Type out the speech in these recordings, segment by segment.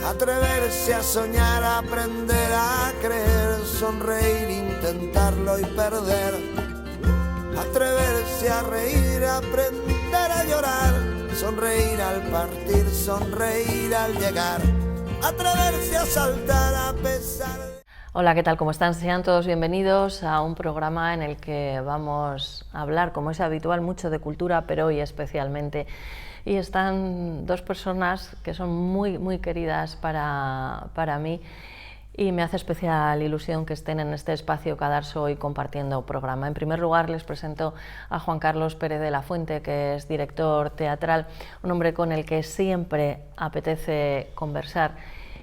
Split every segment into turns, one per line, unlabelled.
Atreverse a soñar, aprender a creer, sonreír, intentarlo y perder. Atreverse a reír, aprender a llorar, sonreír al partir, sonreír al llegar. Atreverse a saltar a pesar de...
Hola, ¿qué tal? ¿Cómo están? Sean todos bienvenidos a un programa en el que vamos a hablar, como es habitual, mucho de cultura, pero hoy especialmente. Y están dos personas que son muy queridas para mí y me hace especial ilusión que estén en este espacio Cadarso hoy compartiendo programa. En primer lugar les presento a Juan Carlos Pérez de la Fuente, que es director teatral, un hombre con el que siempre apetece conversar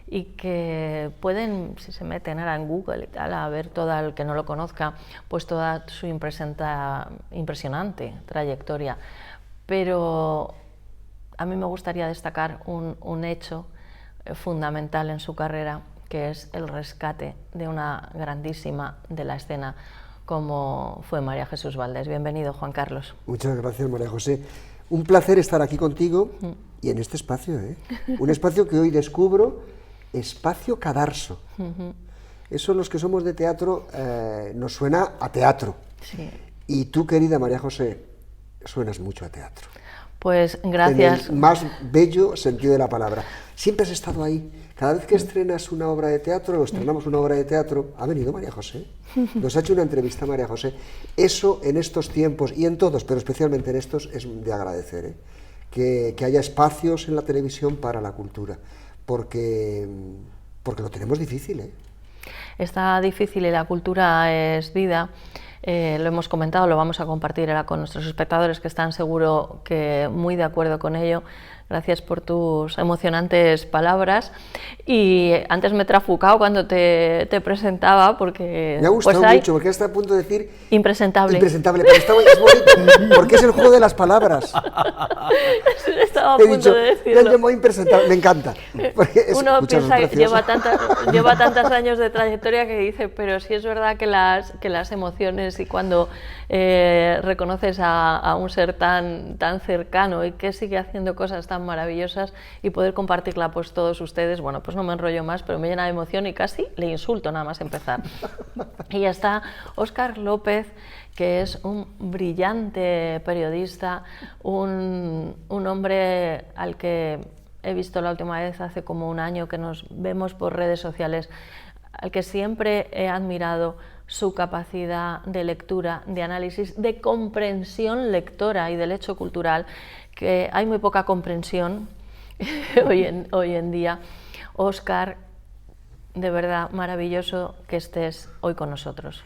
y que pueden, si se meten ahora en Google y tal, a ver todo el que no lo conozca, pues toda su impresionante trayectoria. Pero a mí me gustaría destacar un hecho fundamental en su carrera, que es el rescate de una grandísima de la escena, como fue María Jesús Valdés. Bienvenido, Juan Carlos.
Muchas gracias, María José. Un placer estar aquí contigo y en este espacio, un espacio que hoy descubro, espacio Cadarso. Eso, los que somos de teatro, nos suena a teatro. Sí. Y tú, querida María José, suenas mucho a teatro.
Pues gracias.
En el más bello sentido de la palabra. Siempre has estado ahí. Cada vez que estrenas una obra de teatro, o estrenamos una obra de teatro, ha venido María José. Nos ha hecho una entrevista María José. Eso en estos tiempos, y en todos, pero especialmente en estos, es de agradecer, que haya espacios en la televisión para la cultura, porque lo tenemos difícil.
Está difícil y la cultura es vida. Lo hemos comentado, lo vamos a compartir ahora con nuestros espectadores, que están seguro que muy de acuerdo con ello. Gracias por tus emocionantes palabras. Y antes me he trafucado cuando te presentaba, porque...
Me ha gustado mucho, porque está a punto de decir...
Impresentable.
Impresentable, pero es bonito, porque es el juego de las palabras.
Estaba a punto de decirlo.
Me llamó impresentable, me encanta.
Uno piensa que lleva tantos años de trayectoria que dice, pero sí es verdad que las emociones, y cuando reconoces a un ser tan cercano y que sigue haciendo cosas tan maravillosas, y poder compartirla pues todos ustedes, bueno, pues no me enrollo más, pero me llena de emoción y casi le insulto nada más empezar. Y ya está Óscar López, que es un brillante periodista, un hombre al que he visto la última vez hace como un año, que nos vemos por redes sociales, al que siempre he admirado su capacidad de lectura, de análisis, de comprensión lectora y del hecho cultural, que hay muy poca comprensión hoy en día. Óscar, de verdad maravilloso que estés hoy con nosotros.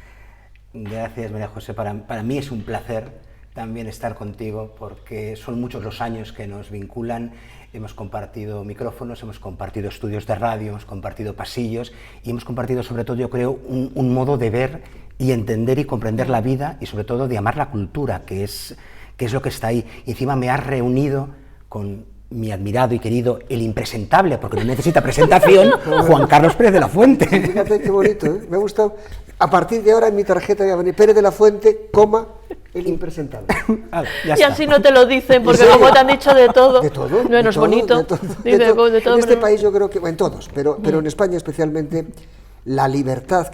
Gracias, María José. Para mí es un placer también estar contigo, porque son muchos los años que nos vinculan. Hemos compartido micrófonos, hemos compartido estudios de radio, hemos compartido pasillos y hemos compartido, sobre todo, yo creo, un modo de ver y entender y comprender la vida, y sobre todo de amar la cultura, que es lo que está ahí. Y encima me has reunido con mi admirado y querido, el impresentable, porque no necesita presentación, Juan Carlos Pérez de la Fuente.
Fíjate qué bonito, me ha gustado. A partir de ahora en mi tarjeta voy a venir Pérez de la Fuente, el impresentable.
Y así no te lo dicen, porque sí, como te han dicho de todo.
De todo.
No es bonito.
De todo. En este país yo creo que, en todos, pero en España especialmente, la libertad,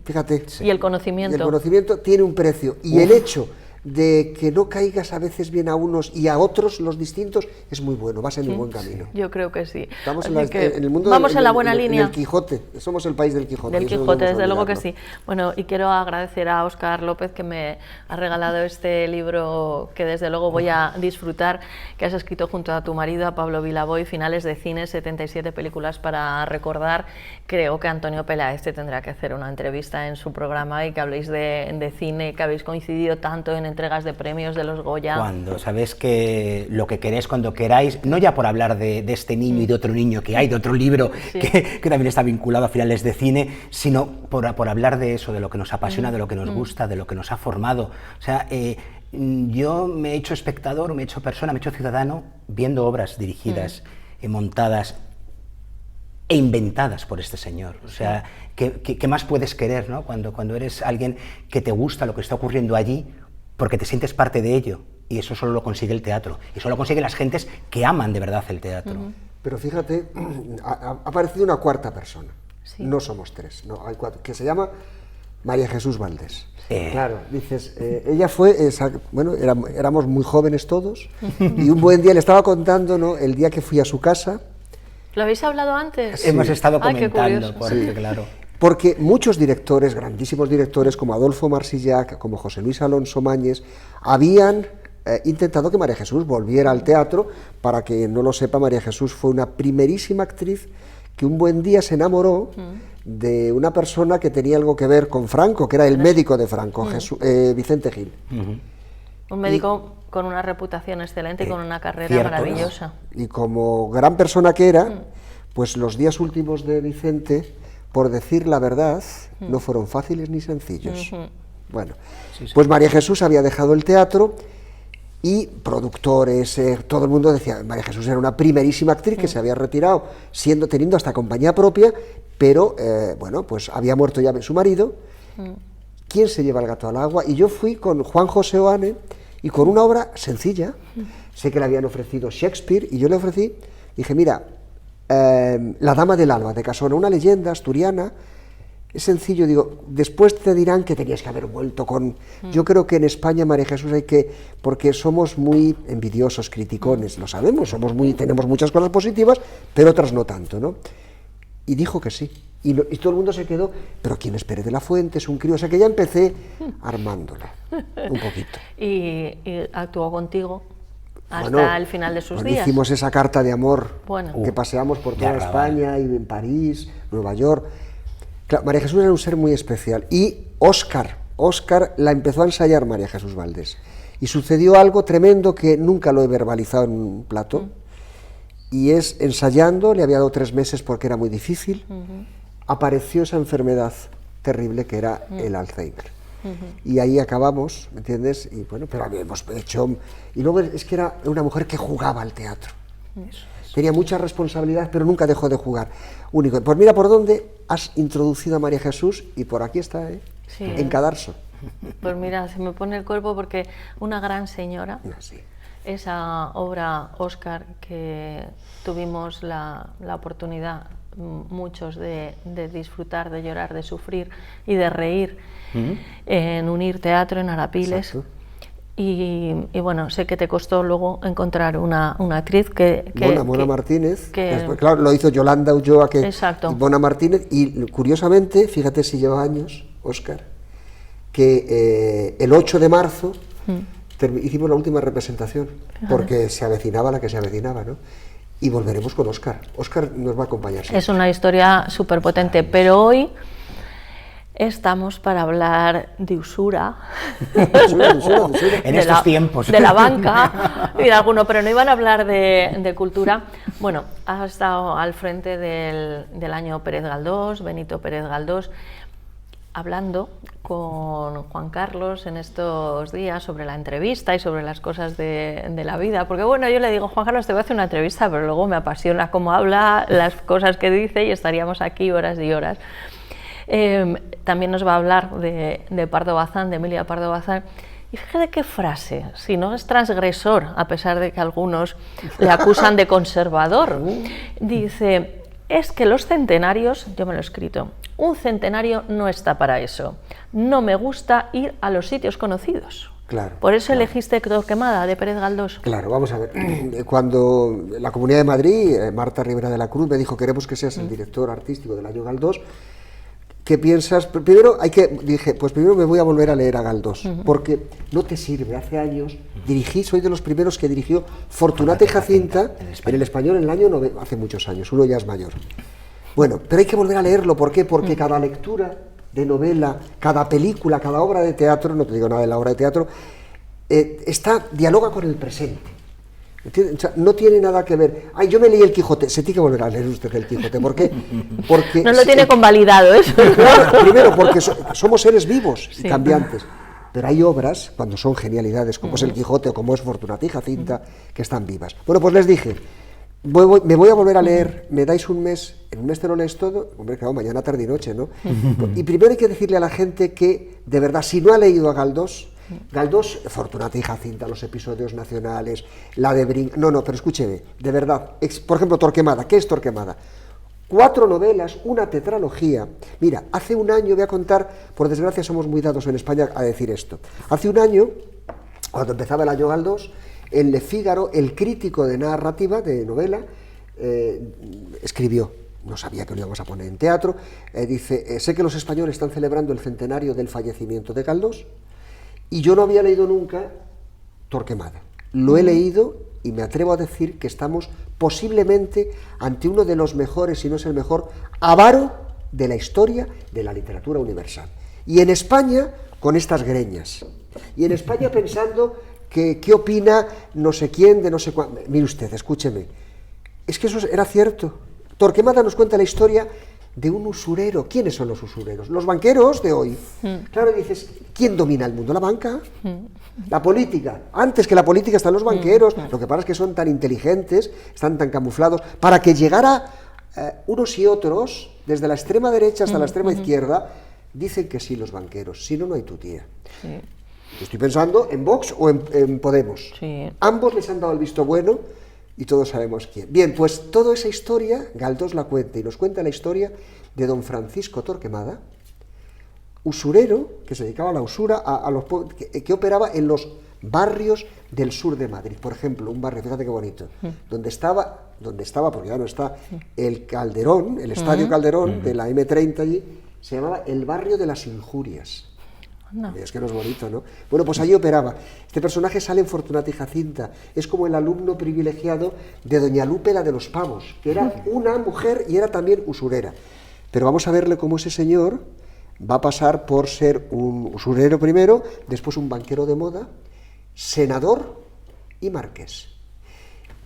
fíjate.
Y el conocimiento.
Y el conocimiento tiene un precio. Y el hecho de que no caigas a veces bien a unos y a otros, los distintos, es muy bueno, vas en el buen camino.
Yo creo que sí.
Estamos en el mundo,
vamos en la buena línea.
En el Quijote, somos el país del Quijote.
Del Quijote, desde luego que sí. Bueno, y quiero agradecer a Óscar López, que me ha regalado este libro que desde luego voy a disfrutar, que has escrito junto a tu marido, a Pablo Vilaboy, Finales de cine, 77 películas para recordar. Creo que Antonio Peláez te tendrá que hacer una entrevista en su programa y que habléis de cine, que habéis coincidido tanto en entregas de premios de los Goya.
Cuando sabes que lo que queréis, cuando queráis, no ya por hablar de este niño y de otro niño que hay, de otro libro que también está vinculado a Finales de cine, sino por hablar de eso, de lo que nos apasiona, de lo que nos gusta, de lo que nos ha formado. O sea, yo me he hecho espectador, me he hecho persona, me he hecho ciudadano viendo obras dirigidas, montadas e inventadas por este señor. O sea, ¿qué más puedes querer, ¿no? Cuando eres alguien que te gusta lo que está ocurriendo allí, porque te sientes parte de ello, y eso solo lo consigue el teatro, y solo lo consiguen las gentes que aman de verdad el teatro.
Pero fíjate, ha aparecido una cuarta persona.
Sí.
No somos tres, no, hay cuatro, que se llama María Jesús Valdés. Claro, dices, ella fue, bueno, éramos muy jóvenes todos, y un buen día le estaba contando, ¿no?, el día que fui a su casa.
¿Lo habéis hablado antes?
Sí. Hemos estado comentando,
curioso.
porque, claro.
Porque muchos directores, grandísimos directores, como Adolfo Marsillac, como José Luis Alonso Mañes, habían intentado que María Jesús volviera al teatro. Para que no lo sepa, María Jesús fue una primerísima actriz que un buen día se enamoró de una persona que tenía algo que ver con Franco, que era el médico de Franco, Vicente Gil.
Un médico con una reputación excelente y con una carrera maravillosa.
Y como gran persona que era, pues los días últimos de Vicente, por decir la verdad, no fueron fáciles ni sencillos. Bueno, pues María Jesús había dejado el teatro y productores, todo el mundo decía, María Jesús era una primerísima actriz que se había retirado, teniendo hasta compañía propia, pero bueno, pues había muerto ya su marido. ¿Quién se lleva el gato al agua? Y yo fui con Juan José Oane y con una obra sencilla. Sé que le habían ofrecido Shakespeare y yo le ofrecí, dije, mira, La Dama del Alba de Casona, una leyenda asturiana. Es sencillo, digo, después te dirán que tenías que haber vuelto con... Yo creo que en España, María Jesús, porque somos muy envidiosos, criticones, lo sabemos, tenemos muchas cosas positivas, pero otras no tanto, ¿no? Y dijo que sí, y todo el mundo se quedó, pero ¿quién es Pérez de la Fuente? Es un crío, o sea que ya empecé armándola, un poquito.
¿Y actuó contigo hasta el final de sus días?
Hicimos esa carta de amor, que paseamos por toda España, y en París, Nueva York... Claro, María Jesús era un ser muy especial, y Óscar la empezó a ensayar María Jesús Valdés, y sucedió algo tremendo que nunca lo he verbalizado en un plato, y es ensayando, le había dado 3 meses porque era muy difícil, apareció esa enfermedad terrible que era el Alzheimer, y ahí acabamos, ¿me entiendes? Y bueno, pero habíamos hecho, y luego es que era una mujer que jugaba al teatro. Tenía mucha responsabilidad, pero nunca dejó de jugar. Único. Pues mira por dónde has introducido a María Jesús, y por aquí está,
sí,
en Cadarso.
Pues mira, se me pone el cuerpo porque una gran señora,
Sí.
Esa obra, Óscar, que tuvimos la oportunidad, muchos, de disfrutar, de llorar, de sufrir y de reír en Unir Teatro, en Arapiles.
Exacto.
Y bueno, sé que te costó luego encontrar una actriz que
Mona Martínez, claro, lo hizo Yolanda Ulloa, y Mona Martínez, y curiosamente, fíjate si lleva años, Óscar, que el 8 de marzo hicimos la última representación, porque se avecinaba la que se avecinaba, ¿no? Y volveremos con Óscar. Óscar nos va a acompañar siempre.
Es una historia súper potente, pero hoy estamos para hablar de usura,
en estos tiempos,
de la banca y de alguno, pero no iban a hablar de cultura. Bueno, has estado al frente del año Pérez Galdós, Benito Pérez Galdós, hablando con Juan Carlos en estos días sobre la entrevista y sobre las cosas de la vida, porque bueno, yo le digo, Juan Carlos, te voy a hacer una entrevista, pero luego me apasiona cómo habla, las cosas que dice, y estaríamos aquí horas y horas. También nos va a hablar de Pardo Bazán, de Emilia Pardo Bazán, y fíjate qué frase, si no es transgresor, a pesar de que algunos le acusan de conservador, dice, es que los centenarios, yo me lo he escrito, un centenario no está para eso, no me gusta ir a los sitios conocidos.
Claro,
por eso elegiste Torquemada, de Pérez Galdós.
Claro, vamos a ver, cuando la Comunidad de Madrid, Marta Rivera de la Cruz, me dijo, queremos que seas el director artístico del año Galdós, ¿qué piensas? Dije, pues primero me voy a volver a leer a Galdós, porque no te sirve. Hace años soy de los primeros que dirigió Fortunata y Jacinta en el Español en el año hace muchos años, uno ya es mayor. Bueno, pero hay que volver a leerlo, ¿por qué? Porque cada lectura de novela, cada película, cada obra de teatro, no te digo nada de la obra de teatro, dialoga con el presente. ¿Entiendes? O sea, no tiene nada que ver. Ay, yo me leí el Quijote. Se tiene que volver a leer usted el Quijote. ¿Por qué? Porque
no lo tiene convalidado eso.
Claro, primero, porque somos seres vivos y cambiantes. Pero hay obras, cuando son genialidades, como es el Quijote o como es Fortunata y Jacinta, que están vivas. Bueno, pues les dije, me voy a volver a leer, me dais un mes, en un mes te lo lees todo, hombre, claro, mañana, tarde y noche, ¿no? Y primero hay que decirle a la gente que, de verdad, si no ha leído a Galdós, Galdós, Fortunata y Jacinta, los episodios nacionales, la de Brinca... No, pero escúcheme, de verdad. Por ejemplo, Torquemada. ¿Qué es Torquemada? 4 novelas, una tetralogía. Mira, hace un año, voy a contar, por desgracia somos muy dados en España a decir esto. Hace un año, cuando empezaba el año Galdós, en Le Figaro, el crítico de narrativa, de novela, escribió, no sabía que lo íbamos a poner en teatro, dice, sé que los españoles están celebrando el centenario del fallecimiento de Galdós, y yo no había leído nunca Torquemada. Lo he leído y me atrevo a decir que estamos posiblemente ante uno de los mejores, si no es el mejor, avaro de la historia de la literatura universal. Y en España, con estas greñas. Y en España pensando que qué opina no sé quién de no sé cuándo. Mire usted, escúcheme, es que eso era cierto. Torquemada nos cuenta la historia de un usurero. ¿Quiénes son los usureros? Los banqueros de hoy. Claro, dices, ¿quién domina el mundo? ¿La banca? La política. Antes que la política están los banqueros. Lo que pasa es que son tan inteligentes, están tan camuflados, para que llegara unos y otros, desde la extrema derecha hasta la extrema izquierda, dicen que sí los banqueros, si no, no hay tu tía. Sí. Estoy pensando en Vox o en Podemos. Sí. Ambos les han dado el visto bueno y todos sabemos quién. Bien, pues toda esa historia, Galdós la cuenta y nos cuenta la historia de don Francisco Torquemada, usurero que se dedicaba a la usura, a los que operaba en los barrios del sur de Madrid. Por ejemplo, un barrio, fíjate qué bonito, donde estaba, porque ya no está, el Calderón, el Estadio Calderón de la M30 allí, se llamaba el barrio de las Injurias. No. Es que no es bonito, ¿no? Bueno, pues allí operaba. Este personaje sale en Fortunata y Jacinta. Es como el alumno privilegiado de doña Lupe, la de los pavos, que era una mujer y era también usurera. Pero vamos a verle cómo ese señor va a pasar por ser un usurero primero, después un banquero de moda, senador y marqués.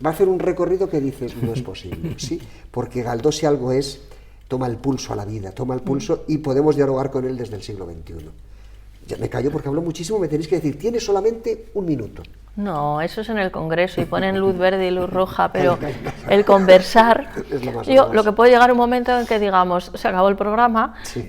Va a hacer un recorrido que dices, no es posible, ¿sí? Porque Galdós, si algo es, toma el pulso a la vida, toma el pulso y podemos dialogar con él desde el siglo XXI. Ya me callo porque hablo muchísimo, me tenéis que decir, tiene solamente un minuto.
No, eso es en el Congreso y ponen luz verde y luz roja, pero el conversar... Lo que puede llegar un momento en que digamos, se acabó el programa, sí.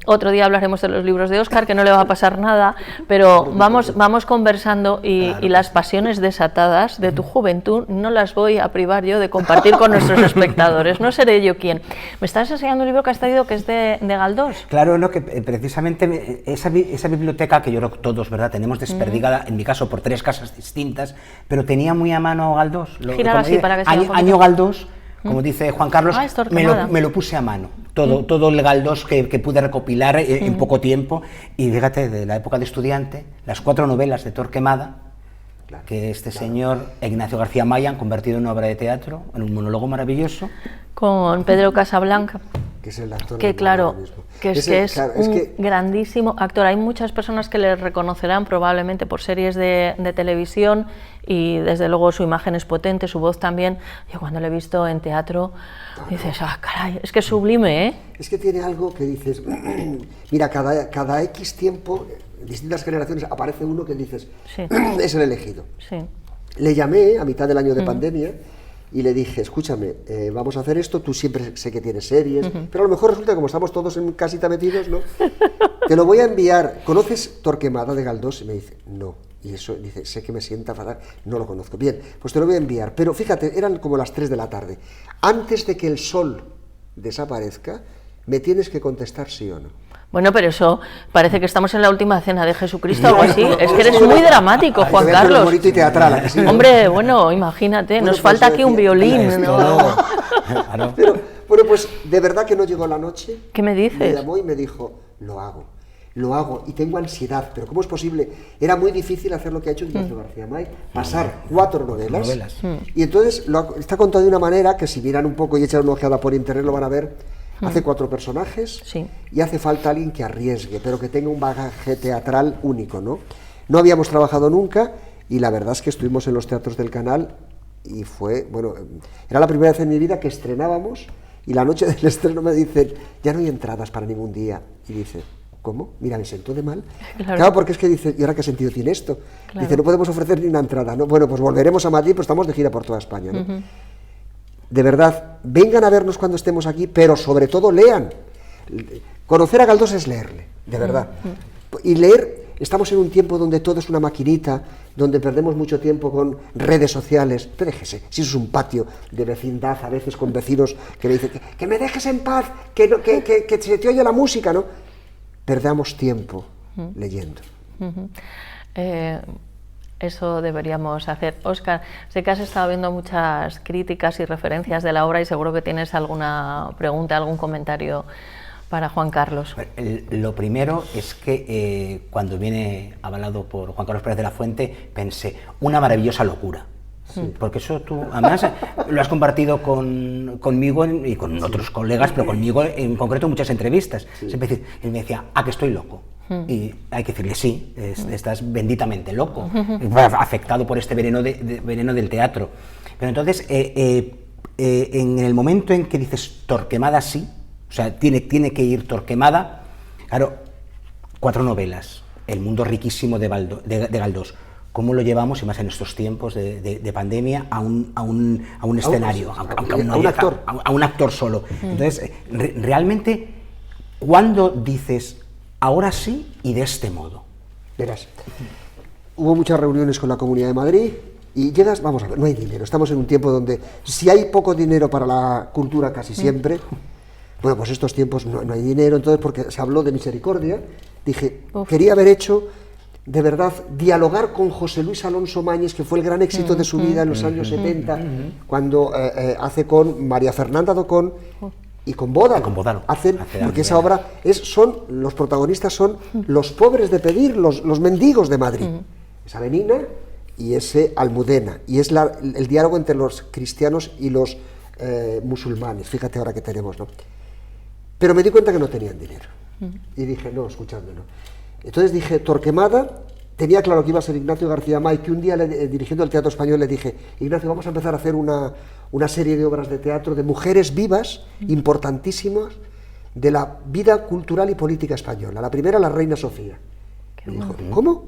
Otro día hablaremos de los libros de Óscar, que no le va a pasar nada, pero vamos conversando y las pasiones desatadas de tu juventud no las voy a privar yo de compartir con nuestros espectadores, no seré yo quien. Me estás enseñando un libro que has traído que es de Galdós.
Claro, no, que precisamente esa biblioteca que yo creo que todos, ¿verdad?, tenemos desperdigada, en mi caso por 3 casas distintas, pero tenía muy a mano Galdós.
Girar así para que sea
año Galdós, como dice Juan Carlos, me lo puse a mano. Todo el Galdós que pude recopilar en poco tiempo. Y fíjate, de la época de estudiante, las 4 novelas de Torquemada, que este señor Ignacio García Maya han convertido en una obra de teatro, en un monólogo maravilloso.
Con Pedro Casablanca.
Que es el actor.
Que claro, que es un grandísimo actor. Hay muchas personas que le reconocerán probablemente por series de televisión y desde luego su imagen es potente, su voz también. Yo cuando lo he visto en teatro dices, caray, es que es sublime, ¿eh?
Es que tiene algo que dices, mira, cada X tiempo, distintas generaciones, aparece uno que dices, sí, es el elegido. Sí. Le llamé a mitad del año de pandemia y le dije, escúchame, vamos a hacer esto, tú siempre sé que tienes series, pero a lo mejor resulta que como estamos todos en casita metidos, ¿no? Te lo voy a enviar. ¿Conoces Torquemada de Galdós? Y me dice, no. Y eso, dice, sé que me sienta fatal, no lo conozco. Bien, pues te lo voy a enviar. Pero fíjate, eran como las 3 de la tarde. Antes de que el sol desaparezca, me tienes que contestar sí o no.
Bueno, pero eso parece que estamos en la última cena de Jesucristo o algo así. Es que eres muy dramático, Juan Carlos.
Bonito y teatral, ¿sí?
Hombre, bueno, imagínate, nos falta aquí un violín, ¿no?
Pero, bueno, pues de verdad que no llegó la noche.
¿Qué me dices?
Me llamó y me dijo, lo hago y tengo ansiedad, pero ¿cómo es posible? Era muy difícil hacer lo que ha hecho Ignacio García May, pasar 4 novelas. Y entonces está contado de una manera que si miran un poco y echan una ojeada por internet lo van a ver. Hace 4 personajes, sí, y hace falta alguien que arriesgue, pero que tenga un bagaje teatral único, ¿no? No habíamos trabajado nunca y la verdad es que estuvimos en los teatros del canal y fue, bueno, era la primera vez en mi vida que estrenábamos y la noche del estreno me dicen, ya no hay entradas para ningún día. Y dice, ¿cómo? Mira, me sentó de mal. Claro, porque es que dice, ¿y ahora qué sentido tiene esto? Claro. Dice, no podemos ofrecer ni una entrada, ¿no? Bueno, pues volveremos a Madrid, pues estamos de gira por toda España, ¿no? De verdad, vengan a vernos cuando estemos aquí, pero sobre todo lean. Conocer a Galdós es leerle, de verdad. Y leer estamos en un tiempo donde todo es una maquinita, donde perdemos mucho tiempo con redes sociales. Pero déjese, si eso es un patio de vecindad, a veces con vecinos que me dicen que me dejes en paz, que se te oye la música, ¿no? Perdamos tiempo leyendo.
Eso deberíamos hacer. Óscar, sé que has estado viendo muchas críticas y referencias de la obra y seguro que tienes alguna pregunta, algún comentario para Juan Carlos.
Lo primero es que cuando viene avalado por Juan Carlos Pérez de la Fuente, pensé, una maravillosa locura. Sí. Porque eso tú, además, lo has compartido conmigo y con otros colegas, pero conmigo en concreto en muchas entrevistas. Sí. Él me decía, que estoy loco. Y hay que decirle, sí, estás benditamente loco, afectado por este veneno del teatro. Pero entonces, en el momento en que dices Torquemada sí, o sea, tiene que ir Torquemada, claro, 4 novelas, el mundo riquísimo de Galdós. ¿Cómo lo llevamos, y más en estos tiempos de pandemia, a un escenario, a un actor solo? Entonces, realmente, ¿cuándo dices ahora sí y de este modo?
Verás, hubo muchas reuniones con la Comunidad de Madrid y llegas, vamos a ver, no hay dinero, estamos en un tiempo donde si hay poco dinero para la cultura casi siempre, bueno, pues estos tiempos no hay dinero, entonces porque se habló de misericordia, dije, quería haber hecho de verdad dialogar con José Luis Alonso Mañes, que fue el gran éxito de su vida en los años 70, cuando hace con María Fernanda Docón y con Bódalo. Porque esa obra los protagonistas son los pobres de pedir, los mendigos de Madrid. Esa Benina y ese Almudena, y es el diálogo entre los cristianos y los musulmanes, fíjate ahora que tenemos, ¿no? Pero me di cuenta que no tenían dinero, y dije, no, escuchadme, no. Entonces dije, Torquemada, tenía claro que iba a ser Ignacio García May, que un día dirigiendo el Teatro Español le dije, Ignacio, vamos a empezar a hacer una serie de obras de teatro de mujeres vivas, importantísimas, de la vida cultural y política española. La primera, la reina Sofía. Me dijo, ¿cómo?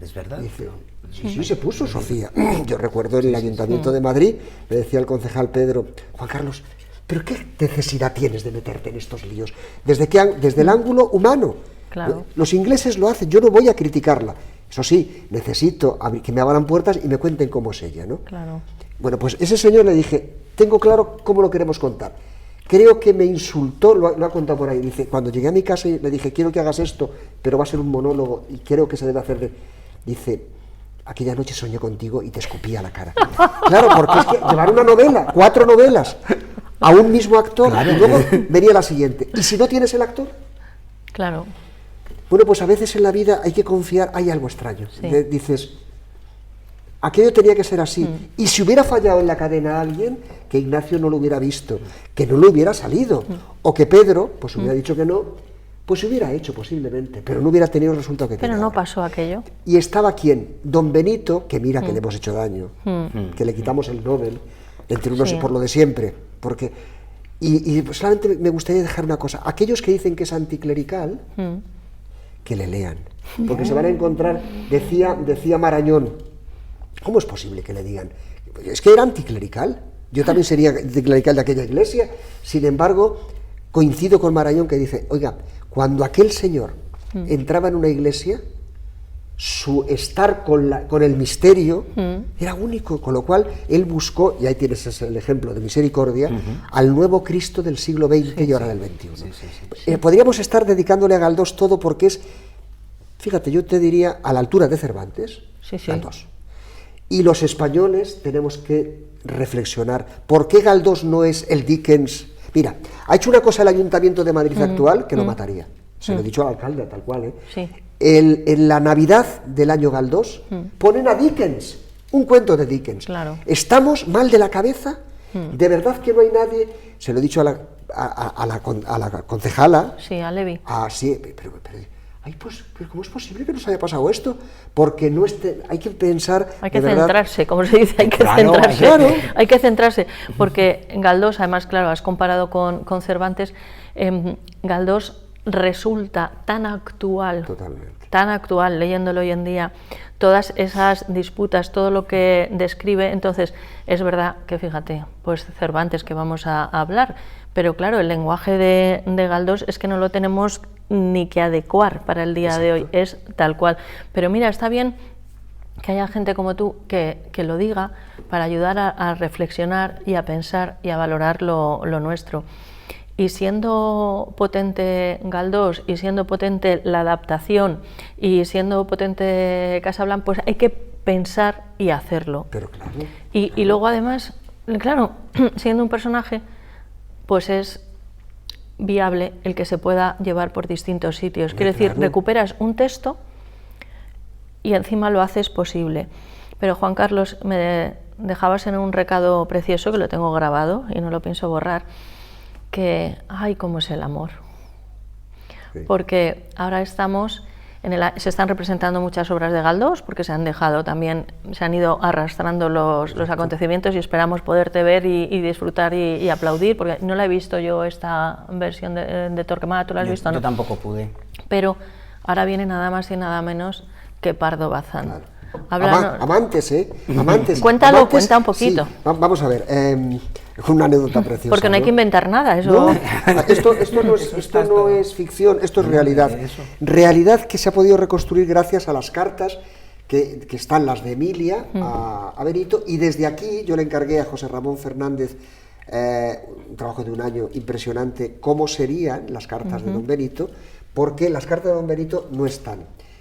¿Es verdad?
Dice, sí, se puso Sofía. Yo recuerdo en el Ayuntamiento de Madrid, me decía el concejal Pedro, Juan Carlos, ¿pero qué necesidad tienes de meterte en estos líos? Desde el ángulo humano.
Claro.
Los ingleses lo hacen, yo no voy a criticarla. Eso sí, necesito que me abran puertas y me cuenten cómo es ella, ¿no?
Claro.
Bueno, pues ese señor le dije, tengo claro cómo lo queremos contar. Creo que me insultó, lo ha contado por ahí, dice, cuando llegué a mi casa y le dije, quiero que hagas esto, pero va a ser un monólogo y creo que se debe hacer Dice, aquella noche soñé contigo y te escupía la cara. Claro, porque es que llevar una novela, 4 novelas, a un mismo actor, claro, y luego venía la siguiente. ¿Y si no tienes el actor?
Claro.
Bueno, pues a veces en la vida hay que confiar, hay algo extraño. Sí. Dices, aquello tenía que ser así. Y si hubiera fallado en la cadena a alguien, que Ignacio no lo hubiera visto, que no lo hubiera salido, o que Pedro, pues hubiera dicho que no, pues se hubiera hecho posiblemente, pero no hubiera tenido el resultado que tenía.
Pero no pasó aquello.
Y estaba ¿quién? Don Benito, que mira que le hemos hecho daño, que le quitamos el Nobel, entre unos por lo de siempre, porque... Y solamente me gustaría dejar una cosa, aquellos que dicen que es anticlerical, que le lean, porque se van a encontrar, decía Marañón, ¿cómo es posible que le digan? Es que era anticlerical, yo también sería anticlerical de aquella iglesia, sin embargo, coincido con Marañón que dice, oiga, cuando aquel señor entraba en una iglesia, su estar con el misterio era único, con lo cual él buscó, y ahí tienes el ejemplo de misericordia, al nuevo Cristo del siglo XX y ahora del XXI. Podríamos estar dedicándole a Galdós todo porque es, fíjate, yo te diría, a la altura de Cervantes, Galdós. Y los españoles tenemos que reflexionar, ¿por qué Galdós no es el Dickens? Mira, ha hecho una cosa el Ayuntamiento de Madrid actual que lo mataría, se lo he dicho al alcalde, tal cual, ¿eh?
Sí.
En la Navidad del año Galdós ponen a Dickens, un cuento de Dickens.
Claro.
¿Estamos mal de la cabeza? ¿De verdad que no hay nadie? Se lo he dicho a la concejala.
Sí, a Levi.
Sí, pero ¿cómo es posible que nos haya pasado esto? Porque no hay que pensar...
Hay que centrarse, como se dice, hay que centrarse.
Claro.
Hay que centrarse, porque en Galdós, además, claro, has comparado con Cervantes, Galdós resulta tan actual.
Totalmente.
tan actual, leyéndolo hoy en día, todas esas disputas, todo lo que describe. Entonces, es verdad que, fíjate, pues Cervantes, que vamos a hablar, pero claro, el lenguaje de Galdós es que no lo tenemos ni que adecuar para el día de hoy, es tal cual. Pero mira, está bien que haya gente como tú que lo diga para ayudar a reflexionar y a pensar y a valorar lo nuestro. Y siendo potente Galdós, y siendo potente la adaptación, y siendo potente Casablanca, pues hay que pensar y hacerlo.
Pero claro.
Y luego además, claro, siendo un personaje, pues es viable el que se pueda llevar por distintos sitios. Quiero decir, recuperas un texto y encima lo haces posible. Pero Juan Carlos, me dejabas en un recado precioso, que lo tengo grabado y no lo pienso borrar, que, ay, cómo es el amor. Sí. Porque ahora estamos, se están representando muchas obras de Galdós, porque se han dejado también, se han ido arrastrando los acontecimientos, y esperamos poderte ver y disfrutar y aplaudir, porque no la he visto yo esta versión de Torquemada. ¿Tú la has visto?
Yo
no,
tampoco pude.
Pero ahora viene nada más y nada menos que Pardo Bazán.
Claro. Amantes, Amantes.
Cuéntalo, cuenta un poquito.
Sí. Vamos a ver, una anécdota preciosa.
Porque no hay que inventar nada, eso.
No, esto no es ficción, esto es realidad. Realidad que se ha podido reconstruir gracias a las cartas que están, las de Emilia a Benito, y desde aquí yo le encargué a José Ramón Fernández un trabajo de un año impresionante, cómo serían las cartas de Don Benito, porque las cartas de Don Benito no están.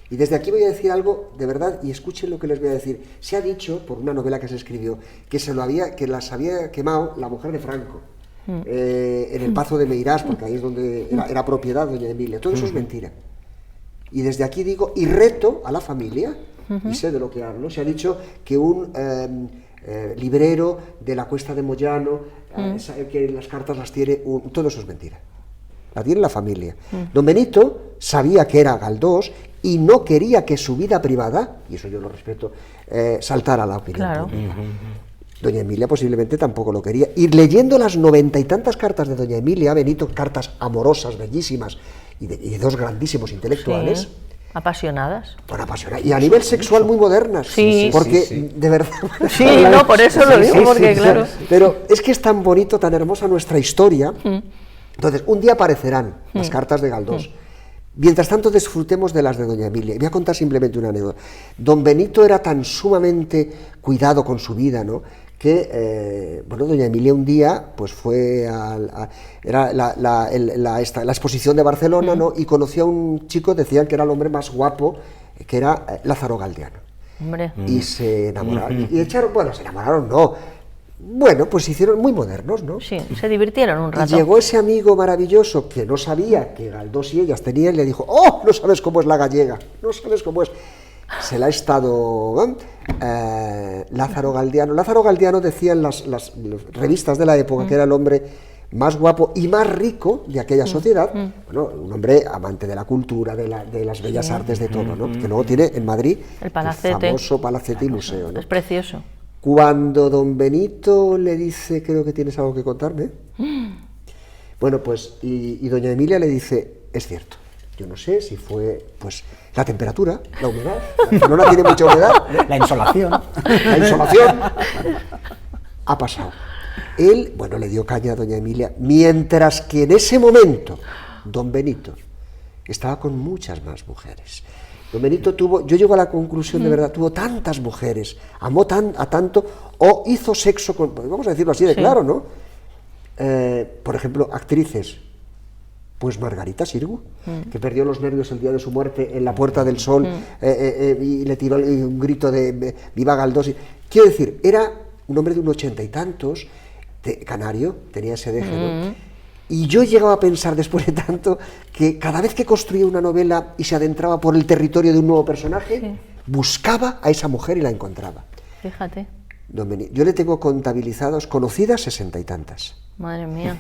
Y desde aquí voy a decir algo de verdad, y escuchen lo que les voy a decir. Se ha dicho, por una novela que se escribió, que las había quemado la mujer de Franco, en el Pazo de Meirás, porque ahí es donde era propiedad doña Emilia. Todo eso es mentira. Y desde aquí digo, y reto a la familia, y sé de lo que hablo, se ha dicho que un librero de la Cuesta de Moyano, que las cartas las tiene, todo eso es mentira. La tiene la familia. Don Benito sabía que era Galdós y no quería que su vida privada, y eso yo lo respeto, saltara a la opinión. Claro. Doña Emilia posiblemente tampoco lo quería. Y leyendo las 90 y tantas cartas de Doña Emilia, Benito, cartas amorosas, bellísimas, y de dos grandísimos intelectuales.
Sí. Apasionadas.
Bueno, apasionadas. Y a nivel sexual muy modernas.
Sí.
Porque, de verdad...
Sí, no, por eso lo digo, porque claro...
Pero es que es tan bonito, tan hermosa nuestra historia. Entonces, un día aparecerán las cartas de Galdós. Mientras tanto, disfrutemos de las de Doña Emilia. Y voy a contar simplemente una anécdota. Don Benito era tan sumamente cuidado con su vida, ¿no?, que, Doña Emilia un día pues fue era la exposición de Barcelona, ¿no?, y conoció a un chico, decían que era el hombre más guapo, que era Lázaro Galdiano.
Hombre.
Y se enamoraron. Y echaron, se enamoraron, no. Bueno, pues se hicieron muy modernos, ¿no?
Sí, se divirtieron un rato.
Y llegó ese amigo maravilloso que no sabía que Galdós y ellas tenían, y le dijo: ¡oh, no sabes cómo es la gallega! No sabes cómo es. Se la ha estado Lázaro Galdiano. Lázaro Galdiano, decían las revistas de la época, que era el hombre más guapo y más rico de aquella sociedad. Bueno, un hombre amante de la cultura, de las bellas artes, de todo, ¿no? Que luego tiene en Madrid
el Palacete,
el famoso Palacete y Museo, ¿no?
Es precioso.
Cuando Don Benito le dice: creo que tienes algo que contarme. Bueno, pues, y Doña Emilia le dice: es cierto. Yo no sé si fue, pues, la temperatura, la humedad. Barcelona tiene mucha humedad.
La insolación.
La insolación. Ha pasado. Él, le dio caña a Doña Emilia, mientras que en ese momento Don Benito estaba con muchas más mujeres. Don Benito yo llego a la conclusión, de verdad, tuvo tantas mujeres, amó a tanto, o hizo sexo con, vamos a decirlo así de claro, ¿no? Por ejemplo, actrices, pues Margarita Sirgu, que perdió los nervios el día de su muerte en la Puerta del Sol, y le tiró un grito de ¡viva Galdós! Quiero decir, era un hombre de unos 80 y tantos, canario, tenía ese deje, ¿no? Y yo llegaba a pensar, después de tanto, que cada vez que construía una novela y se adentraba por el territorio de un nuevo personaje, buscaba a esa mujer y la encontraba.
Fíjate.
Yo le tengo contabilizados, conocidas, 60 y tantas.
Madre mía.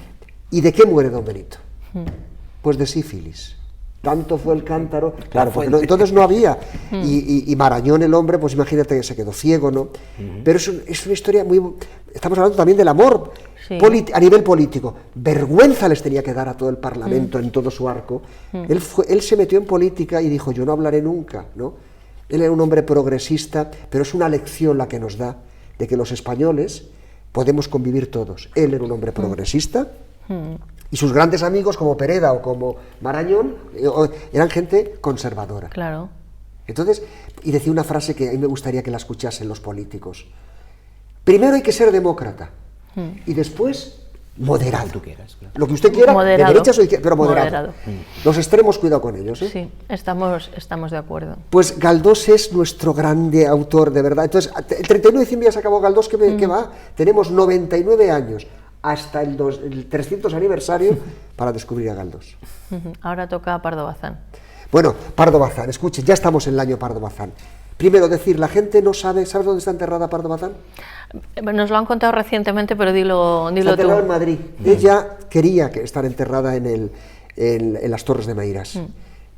¿Y de qué muere Don Benito? Pues de sífilis. Tanto fue el cántaro, claro, porque entonces no había. Y Marañón, el hombre, pues imagínate que se quedó ciego, ¿no? Pero es una historia muy... Estamos hablando también del amor.
Sí.
A nivel político, vergüenza les tenía que dar a todo el Parlamento en todo su arco. Él se metió en política y dijo, yo no hablaré nunca, ¿no? Él era un hombre progresista, pero es una lección la que nos da de que los españoles podemos convivir todos. Él era un hombre progresista y sus grandes amigos como Pereda o como Marañón eran gente conservadora.
Claro.
Entonces, y decía una frase que a mí me gustaría que la escuchasen los políticos. Primero hay que ser demócrata y después moderado.
Tú quieras, claro.
Lo que usted quiera,
Moderado.
de derechas o izquierdas, pero moderado. Los extremos, cuidado con ellos, ¿eh?
Sí, estamos de acuerdo.
Pues Galdós es nuestro grande autor, de verdad. Entonces, el 31 de diciembre ya se acabó Galdós, que va, tenemos 99 años hasta el 300 aniversario para descubrir a Galdós.
Ahora toca Pardo Bazán.
Bueno, Pardo Bazán, escuchen, ya estamos en el año Pardo Bazán. Primero decir, la gente no sabe, ¿sabes dónde está enterrada Pardo Bazán?
Nos lo han contado recientemente, pero dilo
Está enterrada
tú.
en Madrid. Ella quería estar enterrada en las Torres de Mairás.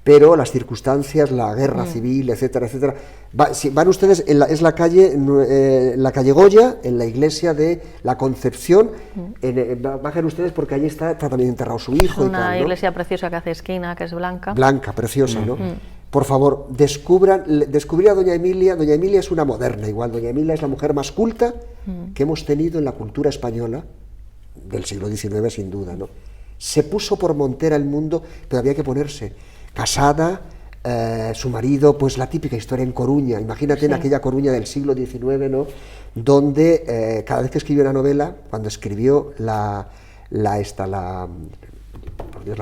Pero las circunstancias, la guerra civil, etcétera, etcétera. Si van ustedes, es la calle Goya, en la iglesia de la Concepción. Bajen ustedes porque allí está también enterrado su hijo.
Es una
y tal, ¿no?
iglesia preciosa que hace esquina, que es blanca.
Blanca, preciosa, ¿no? Por favor, descubrir a Doña Emilia. Doña Emilia es una moderna, igual. Doña Emilia es la mujer más culta que hemos tenido en la cultura española del siglo XIX, sin duda, ¿no? Se puso por montera el mundo, pero había que ponerse. Casada, su marido, pues la típica historia en Coruña. Imagínate en aquella Coruña del siglo XIX, ¿no? Donde cada vez que escribió una novela, cuando escribió la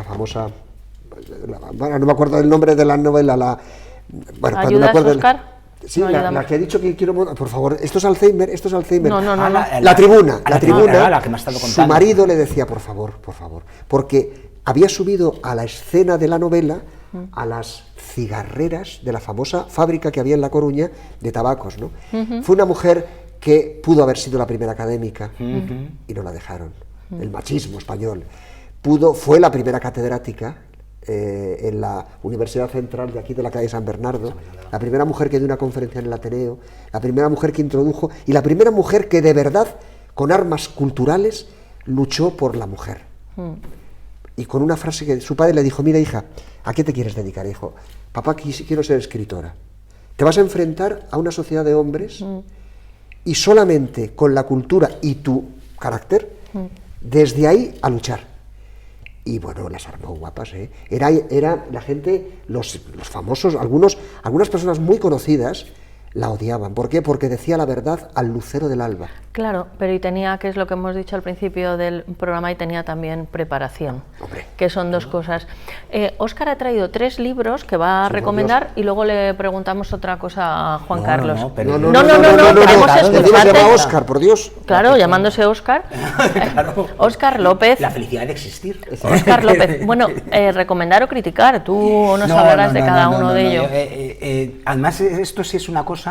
famosa... Bueno, no me acuerdo del nombre de la novela, bueno, cuando me acuerdo
Oscar?
Sí,
No,
la que he dicho que quiero... Por favor, esto es Alzheimer.
No.
La tribuna,
la que me has estado
su
contando.
marido le decía, por favor, porque había subido a la escena de la novela a las cigarreras de la famosa fábrica que había en La Coruña de tabacos, ¿no? Fue una mujer que pudo haber sido la primera académica y no la dejaron. El machismo español. Fue la primera catedrática en la Universidad Central de aquí, de la calle San Bernardo, la primera mujer que dio una conferencia en el Ateneo, la primera mujer que introdujo y la primera mujer que de verdad, con armas culturales, luchó por la mujer. Y con una frase que su padre le dijo, mira hija, ¿a qué te quieres dedicar? Y dijo, papá, quiero ser escritora. Te vas a enfrentar a una sociedad de hombres y solamente con la cultura y tu carácter, desde ahí a luchar. Y bueno, las armó guapas, ¿eh? Era la gente, los famosos, algunas personas muy conocidas la odiaban. ¿Por qué? Porque decía la verdad al lucero del alba.
Claro, pero y tenía, que es lo que hemos dicho al principio del programa, y tenía también preparación,
Hombre.
que son dos cosas. Óscar ha traído 3 libros que va a recomendar y luego le preguntamos otra cosa a Juan Carlos.
No,
queremos escucharte.
Se llama Óscar, por Dios.
Claro, llamándose Óscar.
Claro.
Óscar López.
La felicidad de existir.
Óscar López. Bueno, recomendar o criticar, tú nos hablarás de cada uno de ellos.
Además, esto sí es una cosa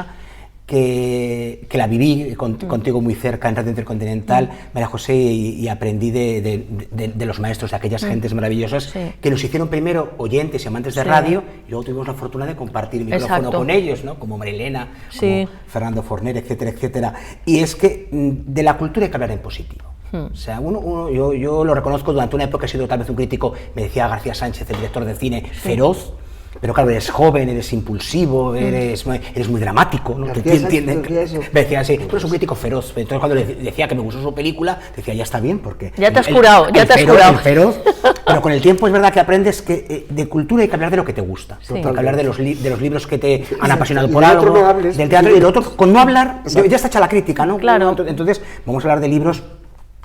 que la viví contigo muy cerca en Radio Intercontinental, María José, y aprendí de los maestros, de aquellas gentes maravillosas que nos hicieron primero oyentes y amantes de radio, y luego tuvimos la fortuna de compartir micrófono con ellos, ¿no? Como Marilena, como Fernando Forner, etcétera, etcétera. Y es que de la cultura hay que hablar en positivo. O sea, yo lo reconozco, durante una época he sido tal vez un crítico, me decía García Sánchez, el director de cine, feroz. Pero claro, eres joven, eres impulsivo, eres muy dramático, ¿no? ¿Tú entiendes? Me decía así, pero es un crítico feroz. Entonces cuando le decía que me gustó su película, decía, ya está bien, porque...
Ya te has curado, ya te has curado.
El feroz, pero con el tiempo es verdad que aprendes que de cultura hay que hablar de lo que te gusta. Hay que hablar de los libros que te han apasionado por algo, del teatro, y del otro, con no hablar, ya está hecha la crítica, ¿no?
Claro.
Entonces vamos a hablar de libros